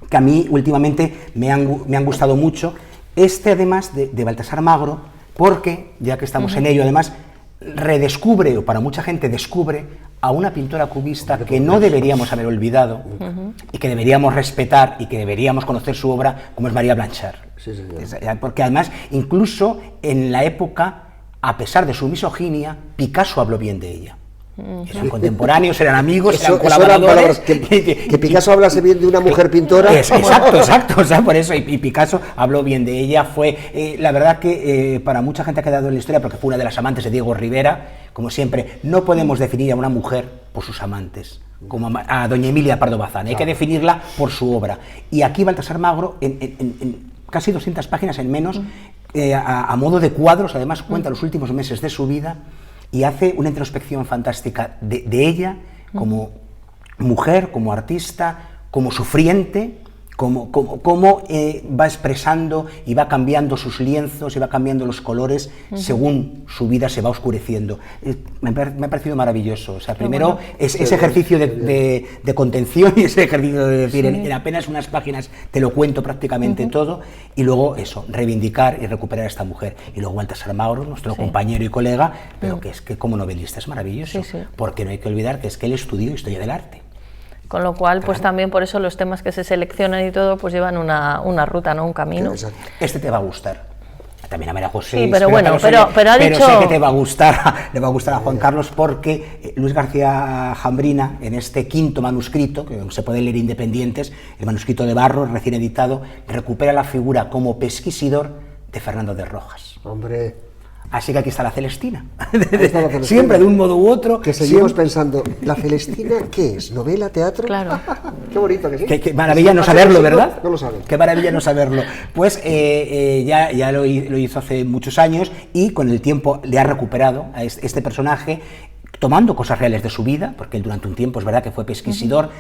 que a mí últimamente me han gustado mucho. Además de Baltasar Magro, porque, ya que estamos en ello, además, redescubre, o para mucha gente descubre, a una pintora cubista que no deberíamos haber olvidado y que deberíamos respetar y que deberíamos conocer su obra, como es María Blanchard. Porque además, incluso en la época, a pesar de su misoginia, Picasso habló bien de ella. Eran contemporáneos, eran amigos, eran colaboradores.
Que Picasso hablase bien de una mujer pintora.
Exacto, o sea, por eso, y Picasso habló bien de ella. Fue, la verdad que para mucha gente ha quedado en la historia, porque fue una de las amantes de Diego Rivera. Como siempre, no podemos definir a una mujer por sus amantes. como a doña Emilia Pardo Bazán, hay que definirla por su obra. Y aquí Baltasar Magro, en casi 200 páginas en menos, a modo de cuadros, además cuenta los últimos meses de su vida y hace una introspección fantástica de ella como mujer, como artista, como sufriente, cómo va expresando y va cambiando sus lienzos y va cambiando los colores según su vida se va oscureciendo. Me ha parecido maravilloso. O sea, primero ese ejercicio de contención y ese ejercicio de decir en apenas unas páginas te lo cuento prácticamente todo, y luego eso, reivindicar y recuperar a esta mujer. Y luego Baltasar Magro, nuestro compañero y colega, pero que es que como novelista es maravilloso, porque no hay que olvidar que es que él estudió Historia del Arte.
Con lo cual, pues también por eso los temas que se seleccionan y todo, pues llevan una ruta, ¿no? Un camino.
Este te va a gustar. También a María José.
Sí, pero bueno, pero ha dicho...
Pero sé que te va a gustar, le va a gustar a Juan Carlos, porque Luis García Jambrina, en este quinto manuscrito, que se puede leer independientes, el manuscrito de Barro, recién editado, recupera la figura como pesquisidor de Fernando de Rojas.
Hombre...
Así que aquí está la Celestina. Siempre de un modo u otro.
Que seguimos pensando, ¿la Celestina qué es? ¿Novela, teatro?
Claro.
Qué bonito que sí.
Qué maravilla no saberlo, ¿verdad?
No lo saben.
Qué maravilla no saberlo. Pues ya lo hizo hace muchos años y con el tiempo le ha recuperado a este personaje, tomando cosas reales de su vida, porque él durante un tiempo es verdad que fue pesquisidor.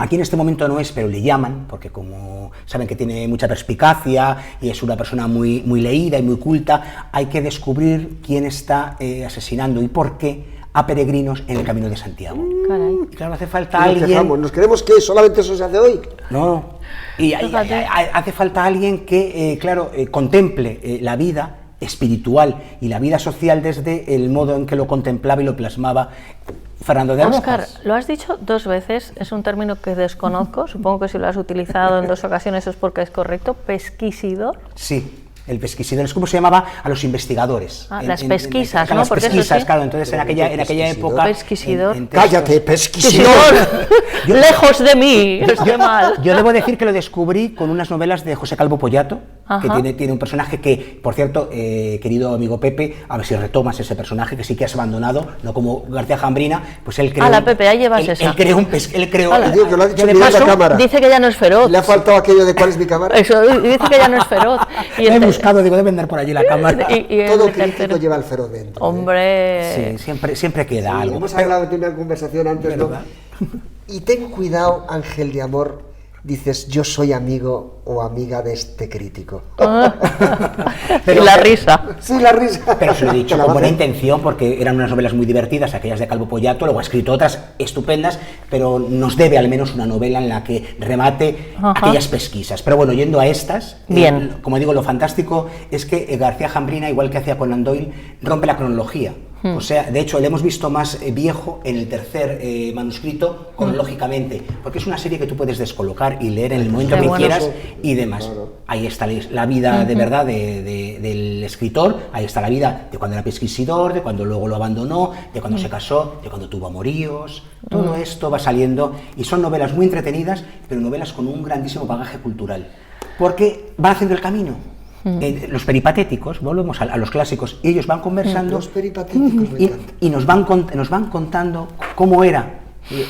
Aquí en este momento no es, pero le llaman, porque como saben que tiene mucha perspicacia y es una persona muy leída y muy culta, hay que descubrir quién está asesinando y por qué a peregrinos en el Camino de Santiago.
Caray.
Y claro, hace falta alguien...
¿Nos queremos qué? ¿Solamente eso se hace hoy?
No, y hace falta alguien que, contemple la vida espiritual y la vida social desde el modo en que lo contemplaba y lo plasmaba Fernando de Rojas.
Óscar, lo has dicho 2 veces, es un término que desconozco, supongo que si lo has utilizado en 2 ocasiones es porque es correcto, pesquisidor.
Sí, el pesquisidor, es como se llamaba a los investigadores.
Las pesquisas, ¿no?
Las pesquisas,
sí.
Claro, entonces en aquella época...
Pesquisidor.
¡Cállate, pesquisidor!
¡Lejos de mí! ¡Qué mal!
Yo debo decir que lo descubrí con unas novelas de José Calvo Pollato, que tiene un personaje que, por cierto, querido amigo Pepe, a ver si retomas ese personaje que sí que has abandonado, no como García Jambrina, pues él creó...
Pepe, ahí llevas esa.
Él creó
Digo que lo ha dicho de paso, cámara.
Dice que ya no es feroz.
Le ha faltado aquello de ¿cuál es mi cámara?
Eso, dice que ya no es feroz.
Y he buscado, digo, deben dar por allí la cámara.
Todo crítico lleva el feroz dentro.
Hombre...
Sí, siempre queda algo.
Hemos hablado de una conversación antes, ¿no? Y ten cuidado, Ángel de Amor, dices, yo soy amigo o amiga de este crítico.
Pero, y la risa.
Sí, la risa.
Pero se lo he dicho con buena intención, porque eran unas novelas muy divertidas, aquellas de Calvo Pollato, luego ha escrito otras estupendas, pero nos debe al menos una novela en la que remate aquellas pesquisas. Pero bueno, yendo a estas, como digo, lo fantástico es que García Jambrina, igual que hacía Conan Doyle, rompe la cronología. O sea, de hecho, le hemos visto más viejo en el tercer manuscrito cronológicamente, porque es una serie que tú puedes descolocar y leer en el momento que quieras y demás. Claro. Ahí está la vida de verdad del escritor, ahí está la vida de cuando era pesquisidor, de cuando luego lo abandonó, de cuando se casó, de cuando tuvo amoríos. Todo esto va saliendo y son novelas muy entretenidas, pero novelas con un grandísimo bagaje cultural, porque van haciendo el camino. Los peripatéticos, volvemos a los clásicos, y ellos van conversando
los peripatéticos
y nos van contando cómo era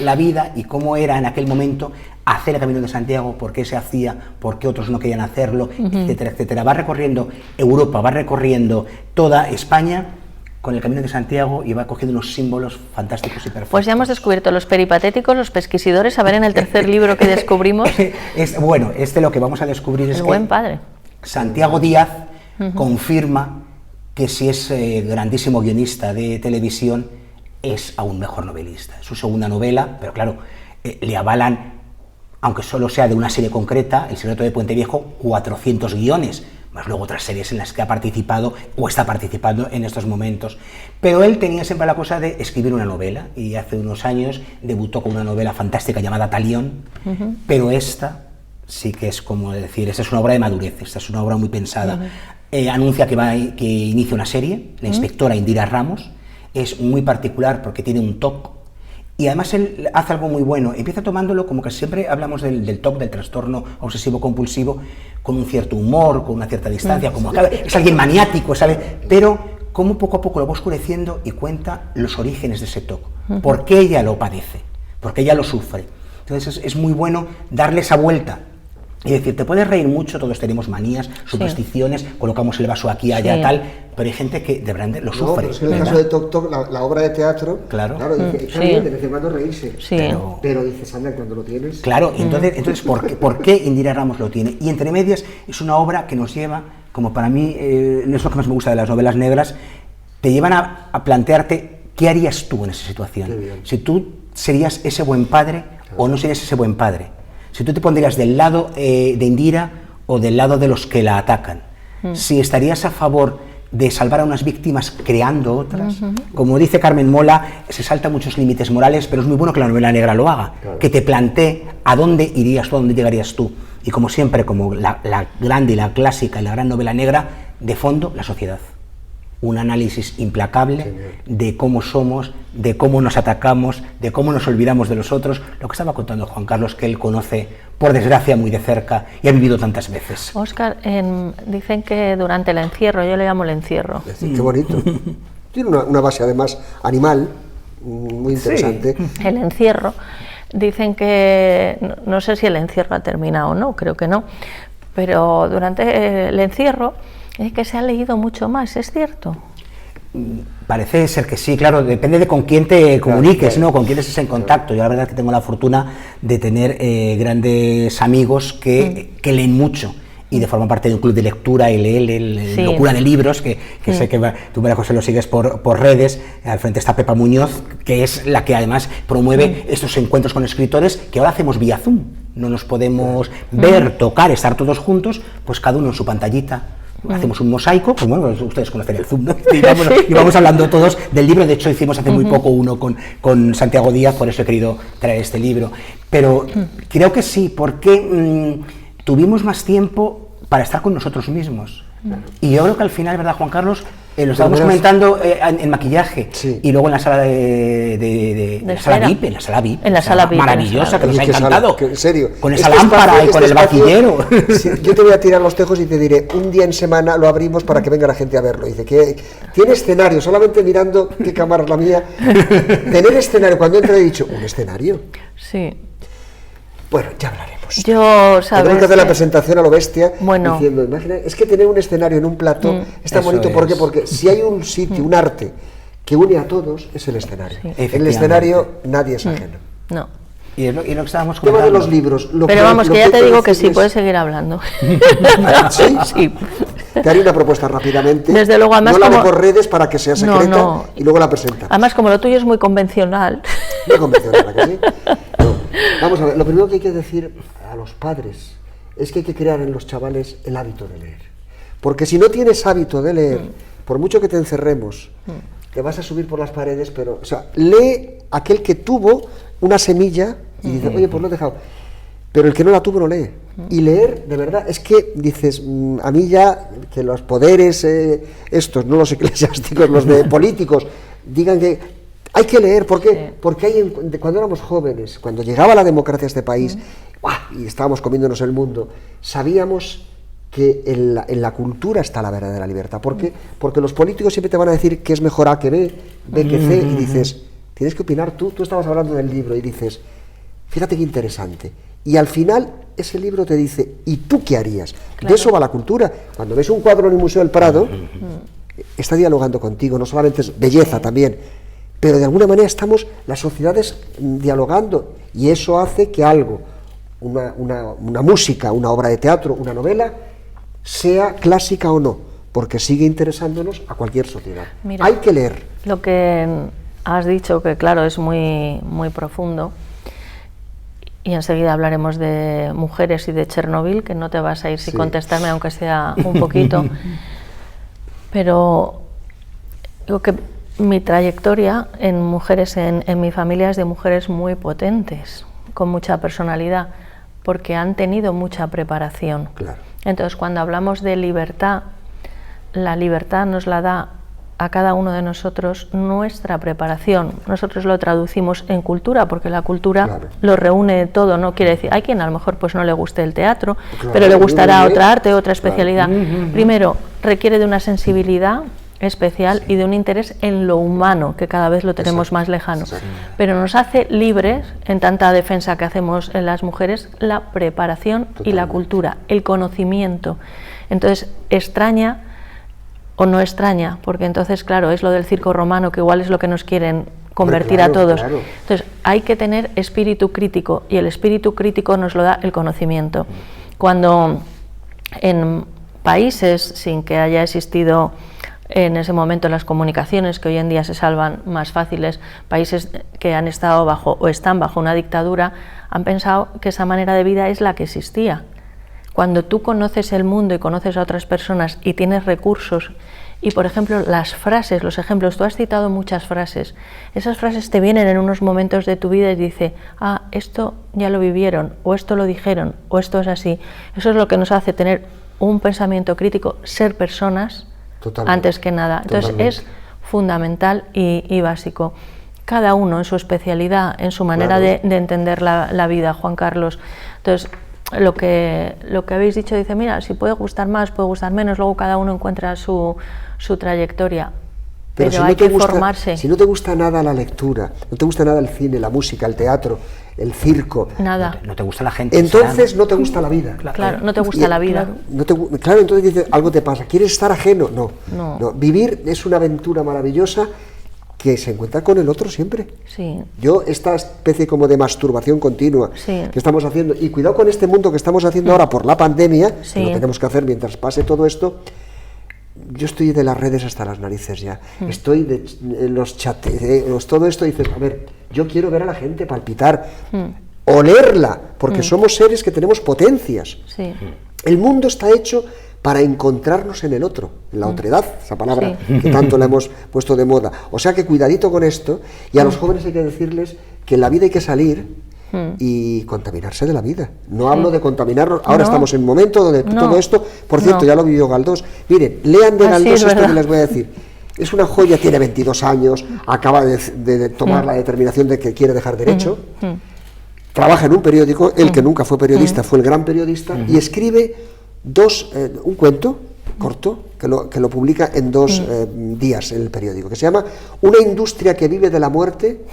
la vida y cómo era en aquel momento hacer el Camino de Santiago, por qué se hacía, por qué otros no querían hacerlo, etcétera, etcétera. Va recorriendo Europa, va recorriendo toda España con el Camino de Santiago y va cogiendo unos símbolos fantásticos y perfectos.
Pues ya hemos descubierto los peripatéticos, los pesquisidores, a ver en el tercer libro que descubrimos.
Bueno, lo que vamos a descubrir es
buen padre.
Santiago Díaz confirma que si es grandísimo guionista de televisión, es aún mejor novelista. Es su segunda novela, pero claro, le avalan, aunque solo sea de una serie concreta, El secreto de Puente Viejo, 400 guiones, más luego otras series en las que ha participado o está participando en estos momentos. Pero él tenía siempre la cosa de escribir una novela, y hace unos años debutó con una novela fantástica llamada Talión, pero esta... sí que es como decir, esta es una obra de madurez, esta es una obra muy pensada. Anuncia que inicia una serie, La inspectora Indira Ramos, es muy particular porque tiene un TOC, y además él hace algo muy bueno, empieza tomándolo como que siempre hablamos del TOC, del trastorno obsesivo-compulsivo, con un cierto humor, con una cierta distancia, como es alguien maniático, ¿sabe? Pero como poco a poco lo va oscureciendo y cuenta los orígenes de ese TOC, por qué ella lo padece. porque ella lo sufre. Entonces es muy bueno darle esa vuelta y decir, te puedes reír mucho, todos tenemos manías, supersticiones, colocamos el vaso aquí, allá, tal, pero hay gente que de verdad lo sufre.
Pero es que en el caso de Toc Toc, la obra de teatro,
claro
dice, está bien de vez en cuando reírse, pero dice, Sandra, cuando lo tienes...
Claro, entonces ¿por qué Indira Ramos lo tiene? Y Entre medias es una obra que nos lleva, como para mí, no es lo que más me gusta de las novelas negras, te llevan a plantearte qué harías tú en esa situación. Si tú serías ese buen padre o no serías ese buen padre. Si tú te pondrías del lado de Indira o del lado de los que la atacan. Si estarías a favor de salvar a unas víctimas creando otras. Como dice Carmen Mola, se saltan muchos límites morales, pero es muy bueno que la novela negra lo haga. Que te plantee a dónde irías tú, a dónde llegarías tú. Y como siempre, como la grande y la clásica y la gran novela negra, de fondo, la sociedad. Un análisis implacable de cómo somos, de cómo nos atacamos, de cómo nos olvidamos de los otros, lo que estaba contando Juan Carlos, que él conoce, por desgracia, muy de cerca y ha vivido tantas veces.
Óscar, dicen que durante el encierro, yo le llamo el encierro.
Qué bonito. Tiene una base, además, animal, muy interesante.
El encierro, dicen que, no sé si el encierro ha terminado o no, creo que no, pero durante el encierro es que se ha leído mucho más, ¿es cierto?
Parece ser que sí, claro, depende de con quién te comuniques, ¿no? Con quién estés en contacto. Yo la verdad que tengo la fortuna de tener grandes amigos que leen mucho y de forma parte de un club de lectura y leen locura de libros, que sé que tú, María José, lo sigues por redes. Al frente está Pepa Muñoz, que es la que además promueve estos encuentros con escritores que ahora hacemos vía Zoom. No nos podemos ver, tocar, estar todos juntos, pues cada uno en su pantallita. Hacemos un mosaico, pues bueno, ustedes conocen el Zoom, ¿no? Y vamos hablando todos del libro. De hecho, hicimos hace muy poco uno con Santiago Díaz, por eso he querido traer este libro. Pero creo que sí, porque tuvimos más tiempo para estar con nosotros mismos. Y yo creo que al final, ¿verdad, Juan Carlos? Lo estábamos comentando en maquillaje y luego en la sala en la sala VIP, maravillosa, que nos ha encantado.
En serio.
Con esa lámpara y con el vaquillero.
Sí, yo te voy a tirar los tejos y te diré, un día en semana lo abrimos para que venga la gente a verlo. Dice que tiene escenario, solamente mirando qué cámara es la mía. Tener escenario, cuando entré he dicho, ¿un escenario?
Sí.
Bueno, ya hablaremos.
Yo, ¿sabes?
Tenemos que hacer la presentación a lo bestia, diciendo, imagina, es que tener un escenario en un plató es tan bonito, ¿por qué? Porque si hay un sitio, un arte que une a todos, es el escenario. En el escenario nadie es ajeno.
No.
Y lo que estábamos
comentando. Tema de los libros.
Pero vamos, que ya te digo que sí, puedes seguir hablando.
¿Sí? Sí. Te haré una propuesta rápidamente.
Desde luego, además,
no la hago por redes para que sea secreta y luego la presentamos.
Además, como lo tuyo es muy convencional.
Muy convencional, ¿a que sí? No. Vamos a ver, lo primero que hay que decir a los padres es que hay que crear en los chavales el hábito de leer. Porque si no tienes hábito de leer, por mucho que te encerremos, te vas a subir por las paredes, pero, o sea, lee aquel que tuvo una semilla y dice, oye, pues lo he dejado. Pero el que no la tuvo no lee. Y leer, de verdad, es que dices, a mí ya, que los poderes estos, no los eclesiásticos, los de políticos, digan que hay que leer. ¿Por qué? Sí. Porque cuando éramos jóvenes, cuando llegaba la democracia a este país, y estábamos comiéndonos el mundo, sabíamos que en la cultura está la verdadera libertad. ¿Por qué? Porque los políticos siempre te van a decir que es mejor A que B, B que C, y dices, tienes que opinar tú. Tú estabas hablando del libro y dices, fíjate qué interesante. Y al final ese libro te dice, ¿y tú qué harías? Claro. De eso va la cultura. Cuando ves un cuadro en el Museo del Prado, está dialogando contigo, no solamente es belleza también, pero de alguna manera estamos las sociedades dialogando, y eso hace que algo, una música, una obra de teatro, una novela, sea clásica o no, porque sigue interesándonos a cualquier sociedad.
Mira,
hay que leer.
Lo que has dicho, que claro, es muy, muy profundo, y enseguida hablaremos de mujeres y de Chernobyl, que no te vas a ir sin contestarme, aunque sea un poquito, pero lo que mi trayectoria en mujeres, en mi familia, es de mujeres muy potentes, con mucha personalidad, porque han tenido mucha preparación.
Claro.
Entonces, cuando hablamos de libertad, la libertad nos la da a cada uno de nosotros nuestra preparación. Nosotros lo traducimos en cultura, porque la cultura lo reúne todo, no quiere decir, hay quien a lo mejor pues no le guste el teatro, pero le gustará otra arte, otra especialidad. Primero, requiere de una sensibilidad especial y de un interés en lo humano, que cada vez lo tenemos más lejano. Pero nos hace libres, en tanta defensa que hacemos en las mujeres, la preparación y la cultura, el conocimiento. Entonces, extraña o no extraña, porque entonces, claro, es lo del circo romano, que igual es lo que nos quieren convertir a todos. Entonces, hay que tener espíritu crítico, y el espíritu crítico nos lo da el conocimiento. Cuando en países, sin que haya existido en ese momento las comunicaciones, que hoy en día se salvan más fáciles, países que han estado bajo o están bajo una dictadura, han pensado que esa manera de vida es la que existía. Cuando tú conoces el mundo y conoces a otras personas y tienes recursos, y por ejemplo las frases, los ejemplos, tú has citado muchas frases, esas frases te vienen en unos momentos de tu vida y dice, ah, esto ya lo vivieron, o esto lo dijeron, o esto es así. Eso es lo que nos hace tener un pensamiento crítico, ser personas, antes que nada. Entonces es fundamental y básico. Cada uno en su especialidad, en su manera de entender la vida, Juan Carlos. Entonces, lo que habéis dicho, dice, mira, si puede gustar más, puede gustar menos, luego cada uno encuentra su trayectoria. Pero si hay que formarse.
Si no te gusta nada la lectura, no te gusta nada el cine, la música, el teatro, el circo,
nada.
No te gusta la gente.
Entonces no te gusta la vida.
Claro, no te gusta la vida.
Claro, entonces dices, algo te pasa. ¿Quieres estar ajeno? No. Vivir es una aventura maravillosa que se encuentra con el otro siempre.
Sí.
Yo, esta especie como de masturbación continua que estamos haciendo, y cuidado con este mundo que estamos haciendo ahora por la pandemia, que lo tenemos que hacer mientras pase todo esto. Yo estoy de las redes hasta las narices ya, estoy de los chats, todo esto, dices, a ver, yo quiero ver a la gente palpitar, olerla, porque somos seres que tenemos potencias.
Sí.
El mundo está hecho para encontrarnos en el otro, en la otredad, esa palabra que tanto la hemos puesto de moda. O sea que cuidadito con esto, y a los jóvenes hay que decirles que en la vida hay que salir y contaminarse de la vida. No hablo de contaminarnos, ahora estamos en un momento donde todo esto, por cierto, ya lo vivió Galdós. Miren, lean de Galdós esto que les voy a decir. Es una joya, tiene 22 años, acaba de tomar la determinación de que quiere dejar derecho, trabaja en un periódico, él que nunca fue periodista, fue el gran periodista, y escribe un cuento corto que lo publica en 2 días en el periódico, que se llama Una industria que vive de la muerte,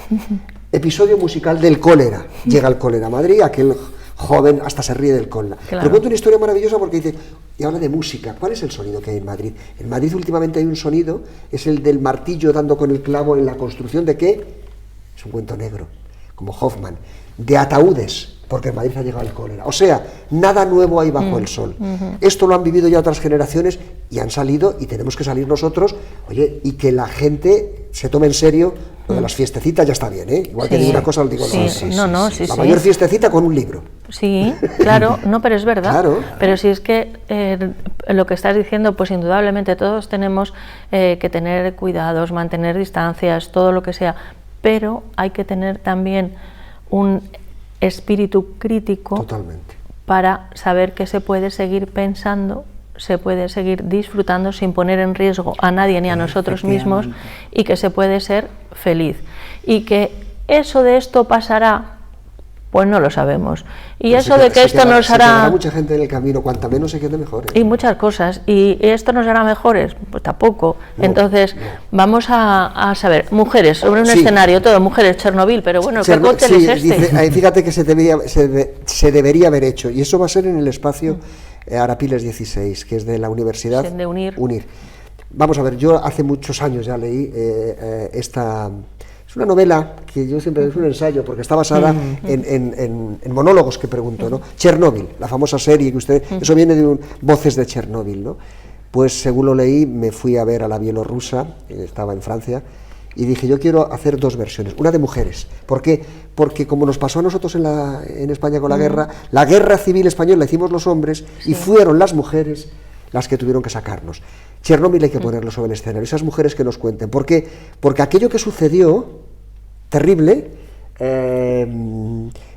episodio musical del cólera. Llega el cólera a Madrid, aquel joven hasta se ríe del cólera. Claro. Pero cuenta una historia maravillosa porque dice, y habla de música. ¿Cuál es el sonido que hay en Madrid? En Madrid últimamente hay un sonido, es el del martillo dando con el clavo en la construcción de ¿qué? Es un cuento negro, como Hoffman, de ataúdes, porque en Madrid ha llegado el cólera. O sea, nada nuevo hay bajo el sol. Esto lo han vivido ya otras generaciones y han salido, y tenemos que salir nosotros, oye, y que la gente se tome en serio. Lo de las fiestecitas ya está bien, ¿eh? Igual que digo una cosa, lo digo la mayor fiestecita con un libro.
Sí, claro, no, pero es verdad.
Claro.
Pero si es que lo que estás diciendo, pues indudablemente todos tenemos que tener cuidados, mantener distancias, todo lo que sea, pero hay que tener también un espíritu crítico.
Totalmente.
Para saber que se puede seguir pensando, se puede seguir disfrutando sin poner en riesgo a nadie ni a nosotros mismos, y que se puede ser feliz. Y que eso de esto pasará, pues no lo sabemos. Y pues eso de que esto nos hará...
Se mucha gente en el camino, cuanta menos se quede mejor.
Y muchas cosas. ¿Y esto nos hará mejores? Pues tampoco. Entonces, vamos a saber, mujeres, sobre un escenario, todo, mujeres, Chernobyl, pero bueno, ¿qué cóctel es este?
Dice, fíjate que se debería haber hecho, y eso va a ser en el espacio Arapiles 16, que es de la Universidad
de Unir.
Vamos a ver, yo hace muchos años ya leí esta... Es una novela que yo siempre es un ensayo, porque está basada en monólogos que pregunto, ¿no? Chernobyl, la famosa serie que usted... Eso viene de Voces de Chernobyl, ¿no? Pues según lo leí, me fui a ver a la bielorrusa, estaba en Francia, y dije, yo quiero hacer 2 versiones, una de mujeres. ¿Por qué? Porque como nos pasó a nosotros en España con la guerra civil española la hicimos los hombres, y fueron las mujeres las que tuvieron que sacarnos. Chernobyl hay que ponerlo sobre el escenario, esas mujeres que nos cuenten. ¿Por qué? Porque aquello que sucedió, terrible,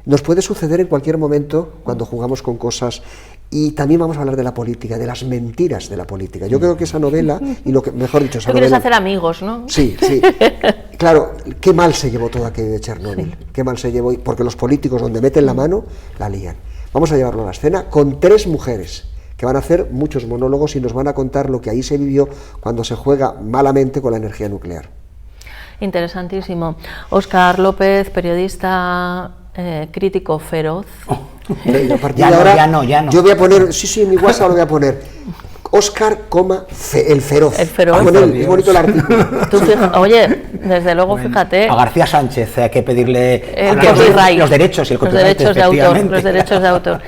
nos puede suceder en cualquier momento cuando jugamos con cosas. Y también vamos a hablar de la política, de las mentiras de la política. Yo creo que esa novela, y lo que, mejor dicho, esa novela...
quieres hacer amigos, ¿no?
Sí. Claro, qué mal se llevó todo aquello de Chernobyl, qué mal se llevó, porque los políticos donde meten la mano, la lían. Vamos a llevarlo a la escena con 3 mujeres que van a hacer muchos monólogos y nos van a contar lo que ahí se vivió cuando se juega malamente con la energía nuclear.
Interesantísimo. Óscar López, periodista, crítico feroz.
A partir de ahora, ya no. Yo voy a poner, sí, en mi WhatsApp lo voy a poner. Óscar, el feroz.
El feroz.
Es bonito el artículo.
Oye, desde luego, fíjate.
A García Sánchez hay que pedirle
los
derechos y el copyright,
los derechos de autor.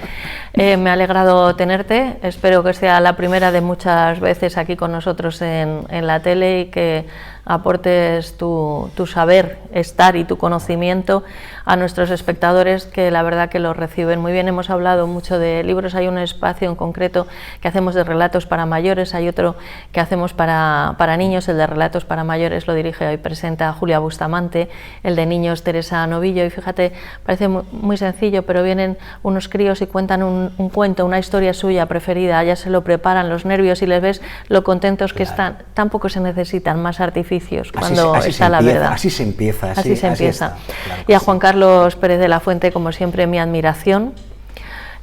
Me ha alegrado tenerte, espero que sea la primera de muchas veces aquí con nosotros en la tele y que aportes tu saber estar y tu conocimiento a nuestros espectadores, que la verdad que lo reciben muy bien. Hemos hablado mucho de libros, hay un espacio en concreto que hacemos de relatos para mayores, hay otro que hacemos para niños, el de relatos para mayores lo dirige y presenta Julia Bustamante, el de niños Teresa Novillo, y fíjate, parece muy sencillo, pero vienen unos críos y cuentan un cuento, una historia suya preferida, ya se lo preparan los nervios y les ves lo contentos que están, tampoco se necesitan más artificios cuando está la verdad.
Así se empieza.
Así se empieza.
Está, claro,
y a Juan Carlos Pérez de la Fuente, como siempre, mi admiración.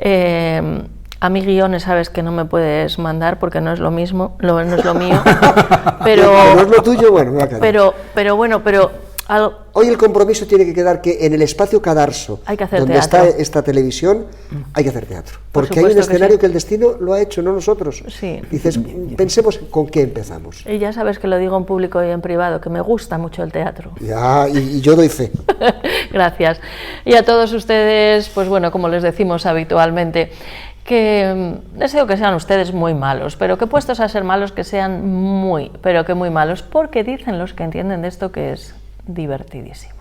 A mí guiones sabes que no me puedes mandar porque no es lo mismo, no es lo mío, pero
no es lo tuyo, bueno, me va a quedar.
Pero
hoy el compromiso tiene que quedar que en el espacio Cadarso, donde
teatro.
Está esta televisión, hay que hacer teatro. Porque hay un escenario que el destino lo ha hecho, no nosotros.
Sí.
Dices, pensemos con qué empezamos.
Y ya sabes que lo digo en público y en privado, que me gusta mucho el teatro.
Ya, y yo doy fe.
Gracias. Y a todos ustedes, pues bueno, como les decimos habitualmente, que deseo que sean ustedes muy malos, pero que puestos a ser malos, que sean muy, pero que muy malos, porque dicen los que entienden de esto que es divertidísimo.